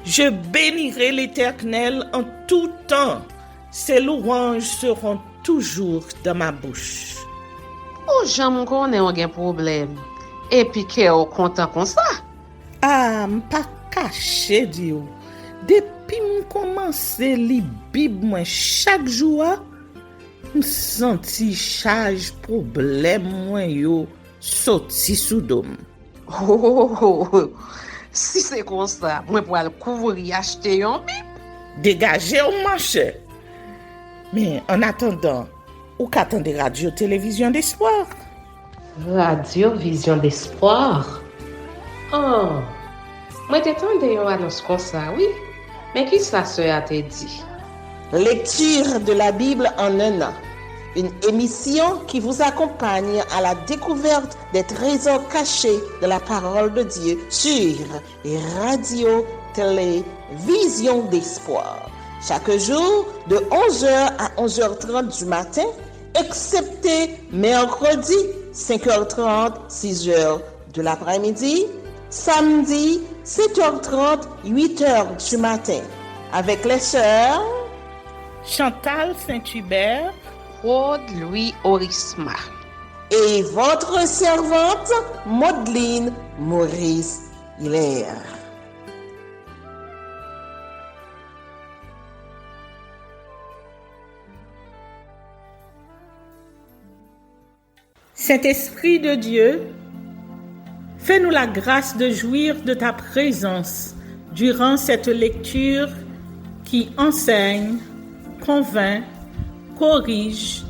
Je bénirai l'Éternel en tout temps. Ses louanges seront toujours dans ma bouche. Oh, j'aime qu'on ait un problème. Et puis qu'elle est content comme ça. Ah, m'pas caché Dieu. Depuis m'commence li Bible moi chaque jour, m'senti charge problème moi yo sorti sous dôme. Oh, si c'est comme ça, moi pour aller couvrir acheter un Bible. Dégagez au marché. Mais en attendant, ou qu'attendez radio télévision d'espoir. Radio Vision d'Espoir. Oh, moi t'attendais une annonce comme ça, oui. Mais qui ça a te dit? Lecture de la Bible en un an. Une émission qui vous accompagne à la découverte des trésors cachés de la parole de Dieu sur Radio Télévision d'Espoir. Chaque jour de 11h à 11h30 du matin, excepté mercredi 5h30, 6h de l'après-midi, samedi 7h30, 8h du matin, avec les sœurs Chantal Saint-Hubert, Claude Louis Orisma et votre servante Maudeline Maurice Hilaire. Saint-Esprit de Dieu, fais-nous la grâce de jouir de ta présence durant cette lecture qui enseigne, convainc, corrige,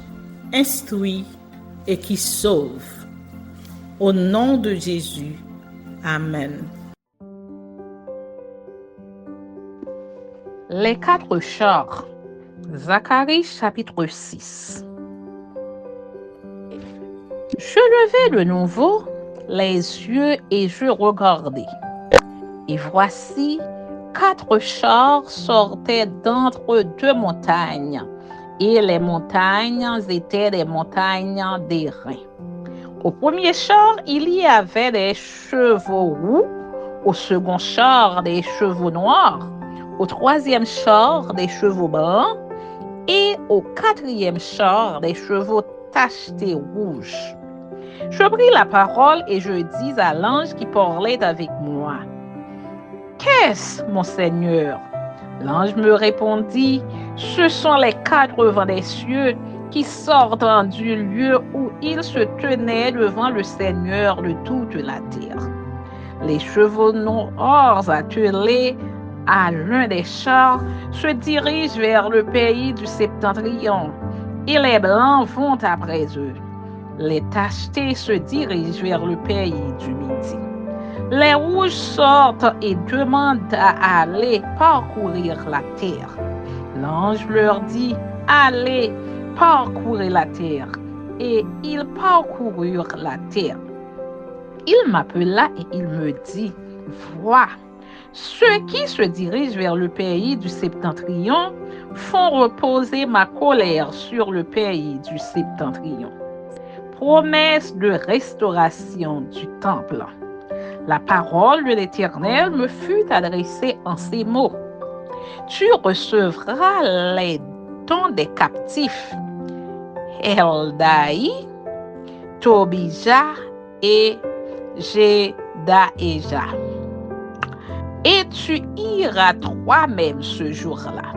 instruit et qui sauve. Au nom de Jésus. Amen. Les 4 chars. Zacharie chapitre 6. Je levai de nouveau les yeux et je regardai. Et voici, 4 chars sortaient d'entre 2 montagnes, et les montagnes étaient des montagnes d'airain. Au premier char, il y avait des chevaux roux, au second char, des chevaux noirs, au troisième char, des chevaux blancs, et au quatrième char, des chevaux tachetés rouges. Je pris la parole et je dis à l'ange qui parlait avec moi, « Qu'est-ce, mon Seigneur ?» L'ange me répondit, « Ce sont les 4 vents des cieux qui sortent du lieu où ils se tenaient devant le Seigneur de toute la terre. Les chevaux noirs attelés à l'un des chars se dirigent vers le pays du septentrion, et les blancs vont après eux. Les tachetés se dirigent vers le pays du midi. Les rouges sortent et demandent à aller parcourir la terre. L'ange leur dit, allez, parcourez la terre. Et ils parcoururent la terre. Il m'appela et il me dit, vois, ceux qui se dirigent vers le pays du septentrion font reposer ma colère sur le pays du septentrion. Promesse de restauration du temple. La parole de l'Éternel me fut adressée en ces mots. Tu recevras les dons des captifs, Eldaï, Tobija et Jedaéja. Et tu iras toi-même ce jour-là.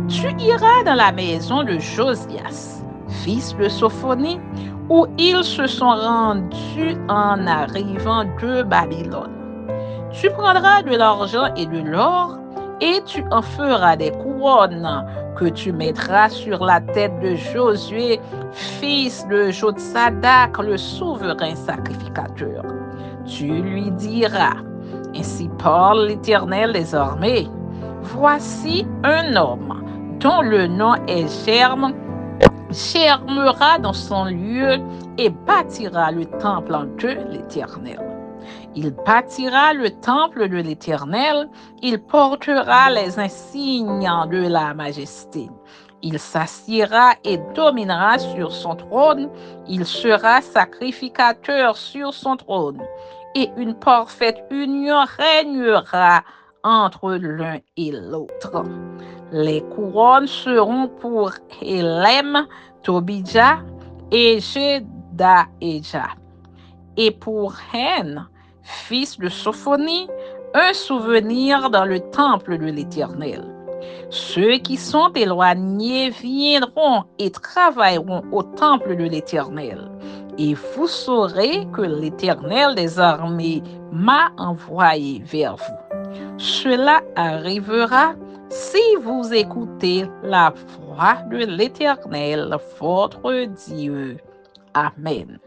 Tu iras dans la maison de Josias, fils de Sophonie, où ils se sont rendus en arrivant de Babylone. Tu prendras de l'argent et de l'or, et tu en feras des couronnes que tu mettras sur la tête de Josué, fils de Jotsadak, le souverain sacrificateur. Tu lui diras, ainsi parle l'Éternel des armées, voici un homme dont le nom est Germe, germera dans son lieu et bâtira le temple de l'Éternel. Il bâtira le temple de l'Éternel, il portera les insignes de la majesté. Il s'assiera et dominera sur son trône, il sera sacrificateur sur son trône, et une parfaite union régnera entre l'un et l'autre. Les couronnes seront pour Élem, Tobija et Jedaéja. Et pour Hen, fils de Sophonie, un souvenir dans le temple de l'Éternel. Ceux qui sont éloignés viendront et travailleront au temple de l'Éternel. Et vous saurez que l'Éternel des armées m'a envoyé vers vous. Cela arrivera si vous écoutez la voix de l'Éternel, votre Dieu. Amen.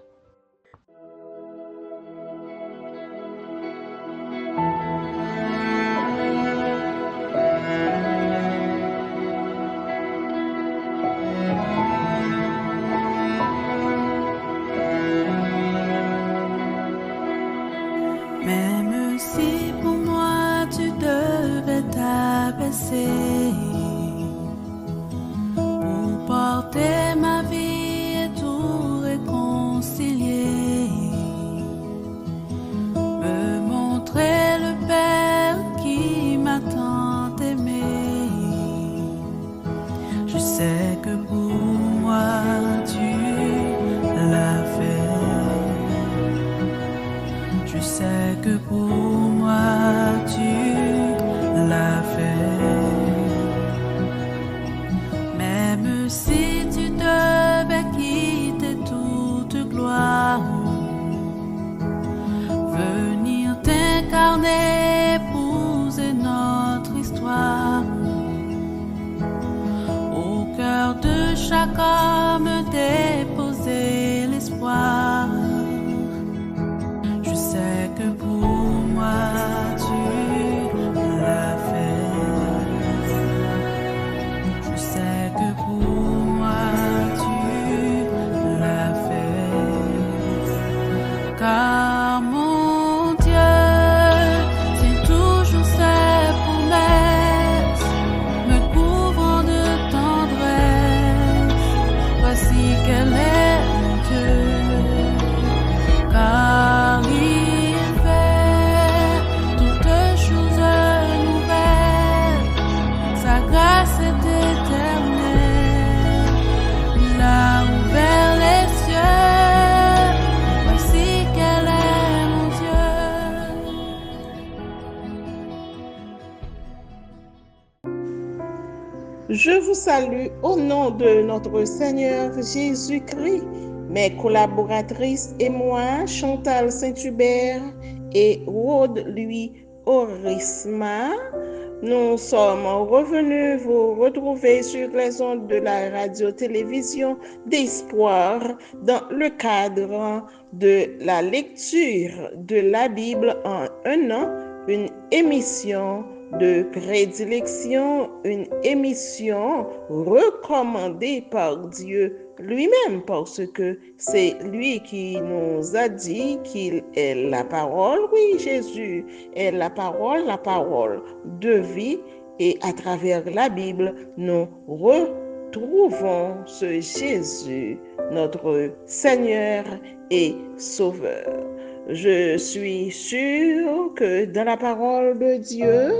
Même si pour moi tu devais t'abaisser pour porter ma vie et tout réconcilier, me montrer le Père qui m'a tant aimé. Je sais que pour moi tu l'as fait. Je sais que pour moi tu l'as fait. Même si tu devais quitter toute gloire, venir t'incarner, épouser notre histoire, au cœur de chaque homme déposer l'espoir. Je sais que pour moi tu l'as fait. Je sais que pour moi tu l'as fait. Car mon Dieu, c'est toujours ses promesses, me couvrant de tendresse. Voici qu'elle est mon Dieu. Car il fait toutes choses nouvelles, sa grâce est éternelle. Il a ouvert les cieux, voici qu'elle est mon Dieu. Je vous salue au nom de notre Seigneur Jésus-Christ. Mes collaboratrices et moi, Chantal Saint-Hubert et Rode Louis Orisma, nous sommes revenus vous retrouver sur les ondes de la radio-télévision d'Espoir dans le cadre de la lecture de la Bible en un an, une émission de prédilection, une émission recommandée par Dieu lui-même, parce que c'est lui qui nous a dit qu'il est la parole. Oui, Jésus est la parole de vie, et à travers la Bible, nous retrouvons ce Jésus, notre Seigneur et Sauveur. Je suis sûre que dans la parole de Dieu,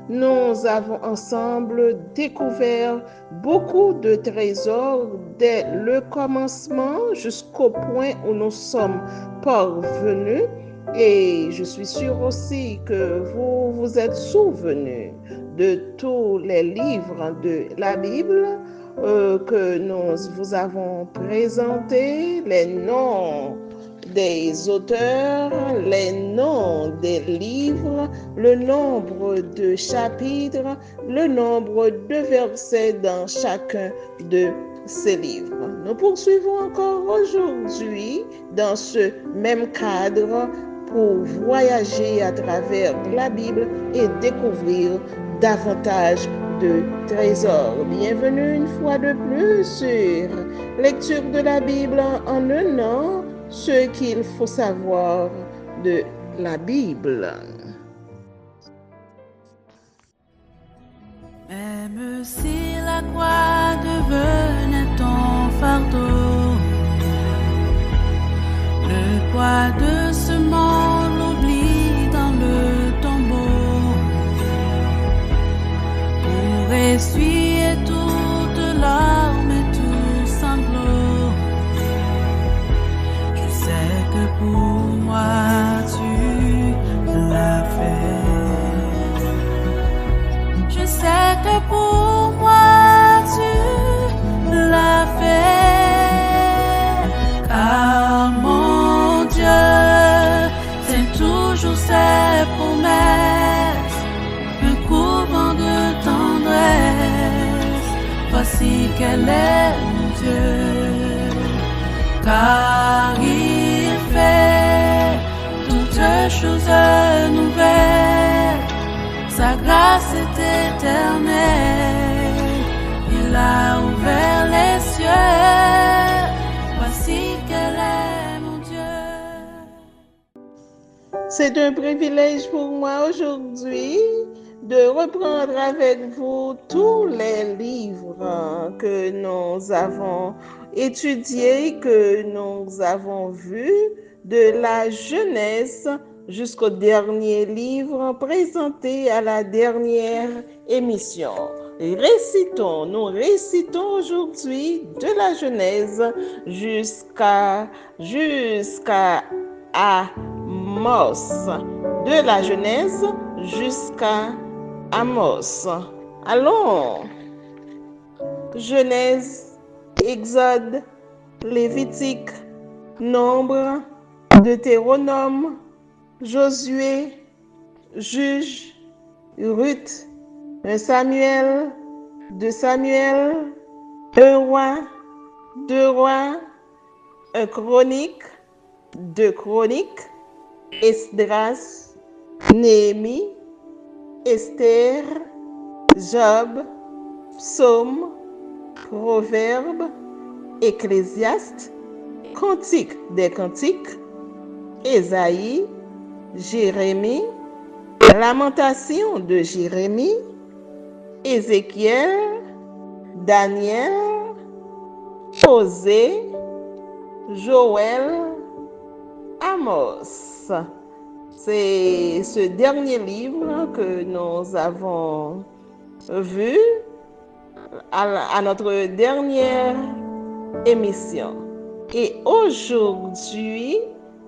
nous avons ensemble découvert beaucoup de trésors dès le commencement jusqu'au point où nous sommes parvenus. Et je suis sûre aussi que vous vous êtes souvenus de tous les livres de la Bible que nous vous avons présentés, les noms des auteurs, les noms des livres, le nombre de chapitres, le nombre de versets dans chacun de ces livres. Nous poursuivons encore aujourd'hui dans ce même cadre pour voyager à travers la Bible et découvrir davantage de trésors. Bienvenue une fois de plus sur Lecture de la Bible en un an, ce qu'il faut savoir de la Bible. Même si la croix devenait ton fardeau, le poids de ce monde l'oublie dans le tombeau. voici qu'elle est mon Dieu, car il fait toutes choses nouvelles, sa grâce est éternelle, il a ouvert les cieux, voici qu'elle est mon Dieu. C'est un privilège pour moi aujourd'hui de reprendre avec vous tous les livres que nous avons étudiés, que nous avons vus, de la Genèse jusqu'au dernier livre présenté à la dernière émission. Nous récitons aujourd'hui de la Genèse jusqu'à Amos. De la Genèse jusqu'à Amos. Allons. Genèse, Exode, Lévitique, Nombre, Deutéronome, Josué, Juge, Ruth, 1 Samuel, 2 Samuel, 1 roi, 2 rois, 1 chronique, 2 chroniques, Esdras, Néhémie, Esther, Job, Psaume, Proverbe, Ecclésiaste, Cantique des Cantiques, Ésaïe, Jérémie, Lamentation de Jérémie, Ézéchiel, Daniel, Osée, Joël, Amos. C'est ce dernier livre que nous avons vu à notre dernière émission. Et aujourd'hui,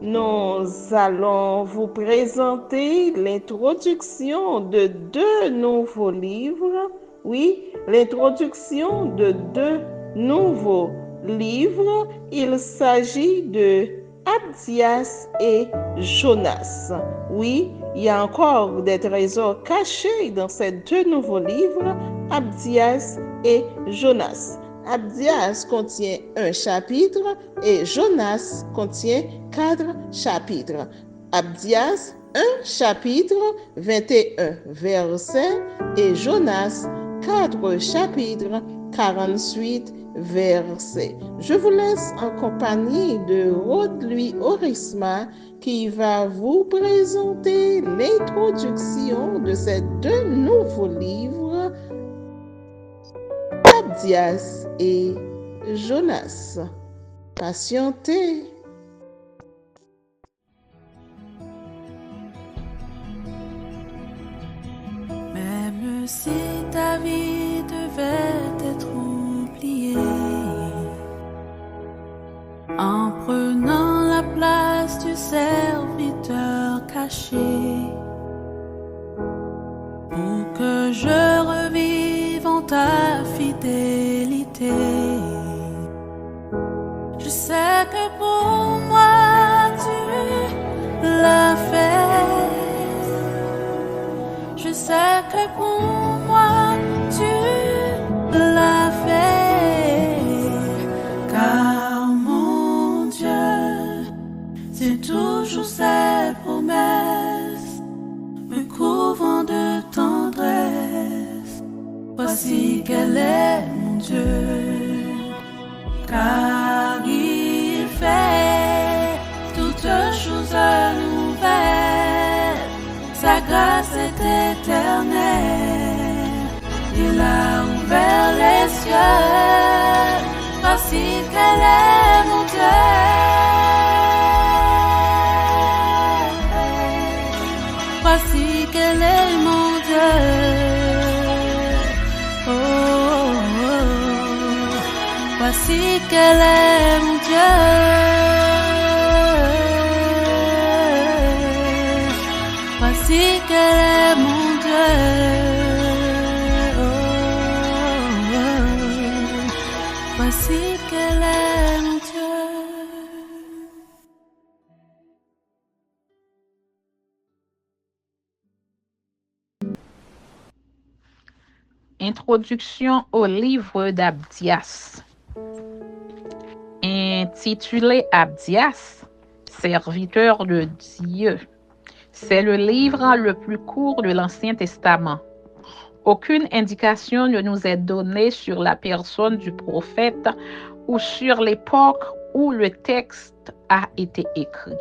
nous allons vous présenter l'introduction de 2 nouveaux livres. Oui, l'introduction de 2 nouveaux livres. Il s'agit de Abdias et Jonas. Oui, il y a encore des trésors cachés dans ces 2 nouveaux livres, Abdias et Jonas. Abdias contient 1 chapitre et Jonas contient 4 chapitres. Abdias, 1 chapitre, 21 versets et Jonas, 4 chapitres, 48 versets. Je vous laisse en compagnie de Rodlui Orisma qui va vous présenter l'introduction de ces 2 nouveaux livres, Abdias et Jonas. Patientez. Même si ta vie devait être oubliée, en prenant la place du serviteur caché, pour que je revive en ta fidélité. Je sais que pour moi tu l'as fait. Je sais que pour moi tu l'as fait. Car mon Dieu, c'est toujours ses promesses, me couvrant de tendresse. Voici qu'elle est mon Dieu, car il fait toutes choses nouvelles, sa grâce est éternelle, il a ouvert les cieux, voici qu'elle est mon Dieu. Voici qu'elle est mon Dieu. Oh, oh, oh. Voici qu'elle est mon Dieu. Voici qu'elle est mon Dieu. Oh, oh, oh. Voici qu'elle est mon Dieu. Introduction au livre d'Abdias. Intitulé Abdias, serviteur de Dieu. C'est le livre le plus court de l'Ancien Testament. Aucune indication ne nous est donnée sur la personne du prophète ou sur l'époque où le texte a été écrit.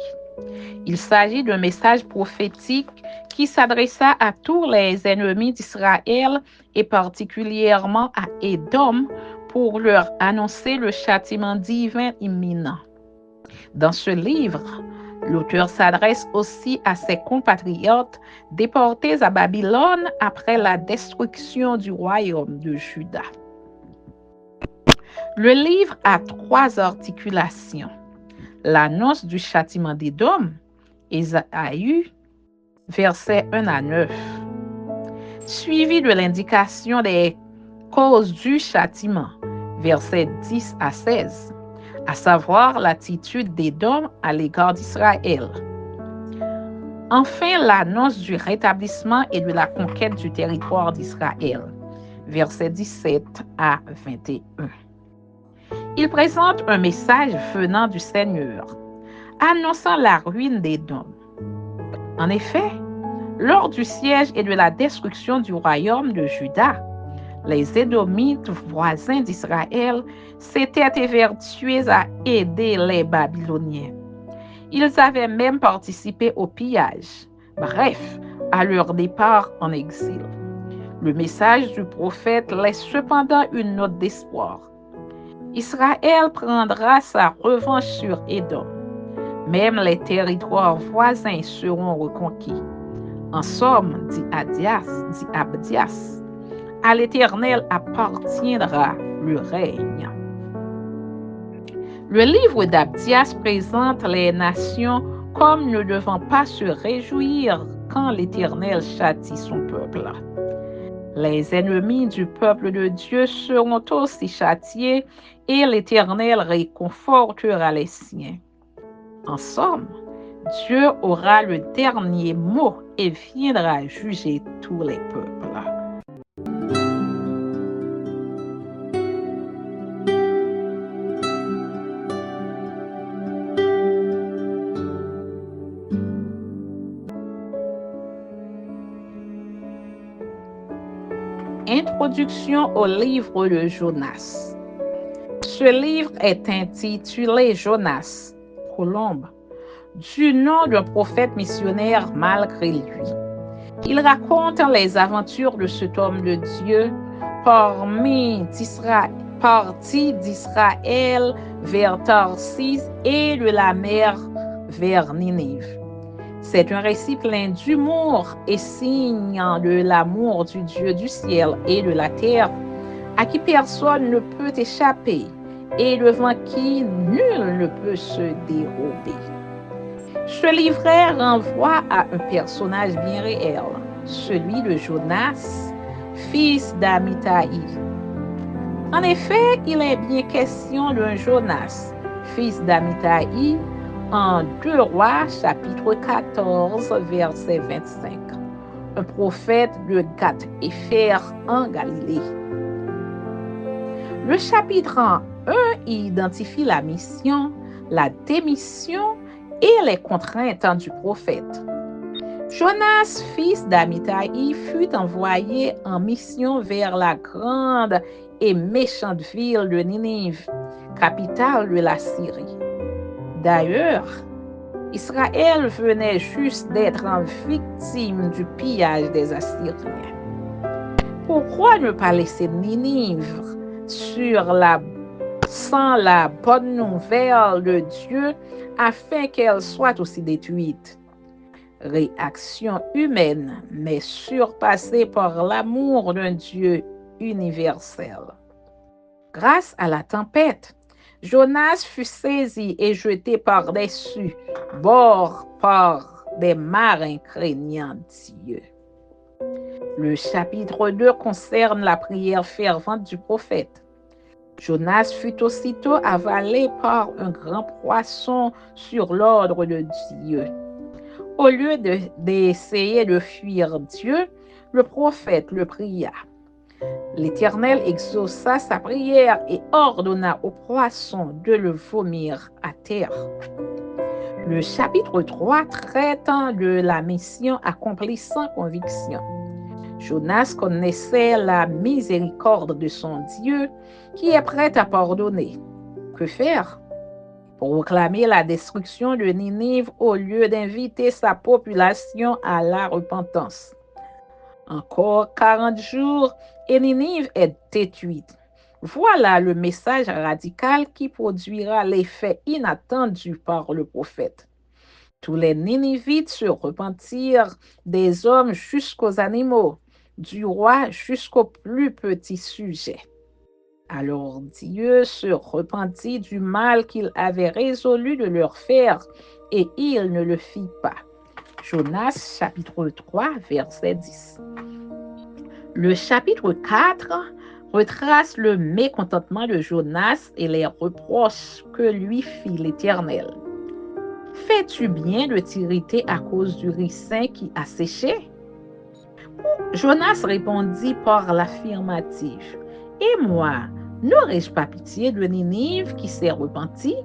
Il s'agit d'un message prophétique qui s'adressa à tous les ennemis d'Israël et particulièrement à Édom pour leur annoncer le châtiment divin imminent. Dans ce livre, l'auteur s'adresse aussi à ses compatriotes déportés à Babylone après la destruction du royaume de Juda. Le livre a 3 articulations. L'annonce du châtiment d'Édom, Ésaïe, versets 1 à 9, suivi de l'indication des causes du châtiment, versets 10 à 16, à savoir l'attitude d'Édom à l'égard d'Israël. Enfin, l'annonce du rétablissement et de la conquête du territoire d'Israël, versets 17 à 21. Il présente un message venant du Seigneur, annonçant la ruine d'Édom. En effet, lors du siège et de la destruction du royaume de Juda, les Édomites voisins d'Israël s'étaient évertués à aider les Babyloniens. Ils avaient même participé au pillage, bref, à leur départ en exil. Le message du prophète laisse cependant une note d'espoir. Israël prendra sa revanche sur Édom. Même les territoires voisins seront reconquis. En somme, dit Abdias, à l'Éternel appartiendra le règne. Le livre d'Abdias présente les nations comme ne devant pas se réjouir quand l'Éternel châtie son peuple. Les ennemis du peuple de Dieu seront aussi châtiés et l'Éternel réconfortera les siens. En somme, Dieu aura le dernier mot et viendra juger tous les peuples. Introduction au livre de Jonas. Ce livre est intitulé Jonas, Colombe, du nom d'un prophète missionnaire malgré lui. Il raconte les aventures de cet homme de Dieu parti d'Israël vers Tarsis et de la mer vers Ninive. C'est un récit plein d'humour et signe de l'amour du Dieu du ciel et de la terre, à qui personne ne peut échapper et devant qui nul ne peut se dérober. Ce livret renvoie à un personnage bien réel, celui de Jonas, fils d'Amittai. En effet, il est bien question d'un Jonas, fils d'Amittai, en 2 Rois, chapitre 14, verset 25, un prophète de Gath-Hépher en Galilée. Le chapitre 1 identifie la mission, la démission et les contraintes du prophète. Jonas, fils d'Amittai, fut envoyé en mission vers la grande et méchante ville de Ninive, capitale de la Syrie. D'ailleurs, Israël venait juste d'être victime du pillage des Assyriens. Pourquoi ne pas laisser Ninive sans la bonne nouvelle de Dieu afin qu'elle soit aussi détruite? Réaction humaine, mais surpassée par l'amour d'un Dieu universel. Grâce à la tempête, Jonas fut saisi et jeté par-dessus bord par des marins craignant Dieu. Le chapitre 2 concerne la prière fervente du prophète. Jonas fut aussitôt avalé par un grand poisson sur l'ordre de Dieu. Au lieu d'essayer de fuir Dieu, le prophète le pria. L'Éternel exauça sa prière et ordonna au poisson de le vomir à terre. Le chapitre 3 traite de la mission accomplie sans conviction. Jonas connaissait la miséricorde de son Dieu qui est prêt à pardonner. Que faire? Proclamer la destruction de Ninive au lieu d'inviter sa population à la repentance. Encore 40 jours et Ninive est détruite. Voilà le message radical qui produira l'effet inattendu par le prophète. Tous les Ninivites se repentirent, des hommes jusqu'aux animaux, du roi jusqu'au plus petit sujet. Alors Dieu se repentit du mal qu'il avait résolu de leur faire, et il ne le fit pas. Jonas chapitre 3, verset 10. Le chapitre 4 retrace le mécontentement de Jonas et les reproches que lui fit l'Éternel. Fais-tu bien de t'irriter à cause du ricin qui a séché? Jonas répondit par l'affirmative. Et moi, n'aurais-je pas pitié de Ninive qui s'est repentie?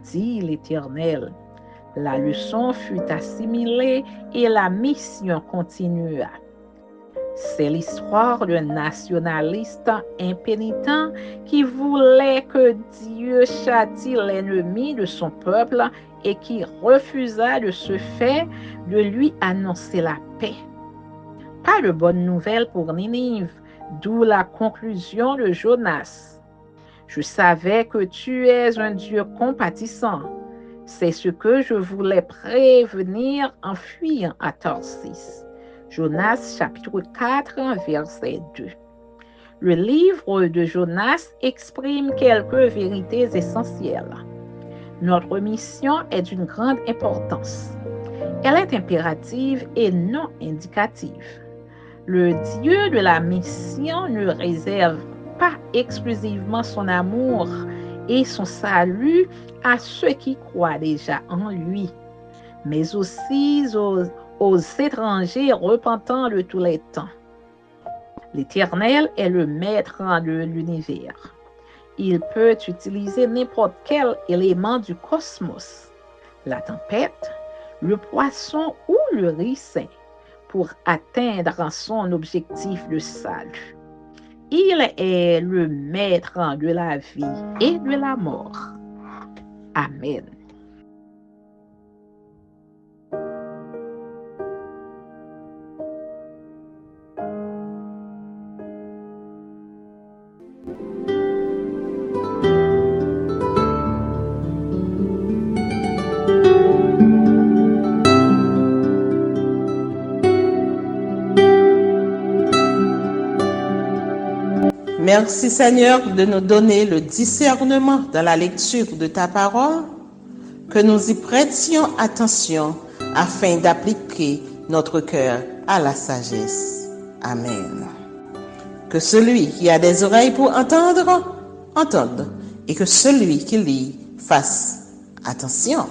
Dit l'Éternel. La leçon fut assimilée et la mission continua. C'est l'histoire d'un nationaliste impénitent qui voulait que Dieu châtie l'ennemi de son peuple et qui refusa de ce fait de lui annoncer la paix. Pas de bonne nouvelle pour Ninive, d'où la conclusion de Jonas. Je savais que tu es un Dieu compatissant. C'est ce que je voulais prévenir en fuyant à Tarsis. Jonas chapitre 4, verset 2. Le livre de Jonas exprime quelques vérités essentielles. Notre mission est d'une grande importance. Elle est impérative et non indicative. Le Dieu de la mission ne réserve pas exclusivement son amour et son salut à ceux qui croient déjà en lui, mais aussi aux étrangers repentants de tous les temps. L'Éternel est le maître de l'univers. Il peut utiliser n'importe quel élément du cosmos, la tempête, le poisson ou le ricin, pour atteindre son objectif de salut. Il est le maître de la vie et de la mort. Amen. Merci Seigneur de nous donner le discernement dans la lecture de ta parole, que nous y prêtions attention afin d'appliquer notre cœur à la sagesse. Amen. Que celui qui a des oreilles pour entendre, entende, et que celui qui lit fasse attention.